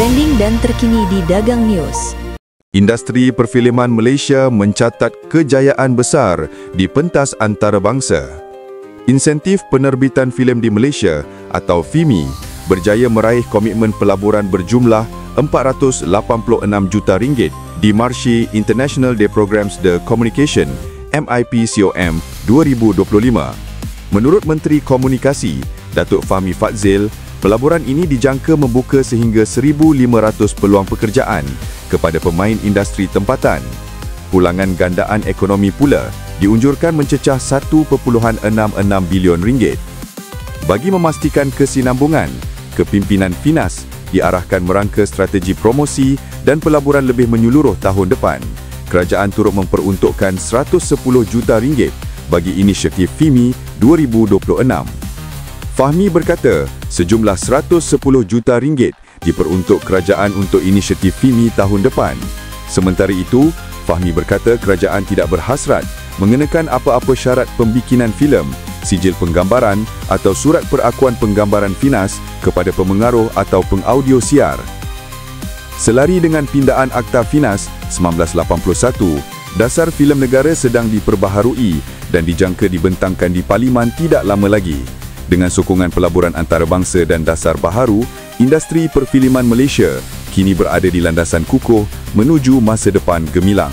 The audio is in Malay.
trending dan terkini di Dagang News. Industri perfilman Malaysia mencatat kejayaan besar di pentas antarabangsa. Insentif penerbitan filem di Malaysia atau FIMI berjaya meraih komitmen pelaburan berjumlah RM486 juta di Marshy International Day Programs The Communication MIPCOM 2025. Menurut Menteri Komunikasi, Datuk Fahmi Fadzil, pelaburan ini dijangka membuka sehingga 1,500 peluang pekerjaan kepada pemain industri tempatan. Pulangan gandaan ekonomi pula diunjurkan mencecah RM1.66 bilion. Bagi memastikan kesinambungan, kepimpinan FINAS diarahkan merangka strategi promosi dan pelaburan lebih menyeluruh tahun depan. Kerajaan turut memperuntukkan RM110 juta bagi inisiatif FIMI 2026. Fahmi berkata, sejumlah RM110 juta diperuntuk kerajaan untuk inisiatif FIMI tahun depan. Sementara itu, Fahmi berkata kerajaan tidak berhasrat mengenakan apa-apa syarat pembikinan filem, sijil penggambaran atau surat perakuan penggambaran FINAS kepada pemengaruh atau pengaudio siar. Selari dengan pindaan Akta FINAS 1981, dasar filem negara sedang diperbaharui dan dijangka dibentangkan di Parlimen tidak lama lagi. Dengan sokongan pelaburan antarabangsa dan dasar baharu, industri perfilman Malaysia kini berada di landasan kukuh menuju masa depan gemilang.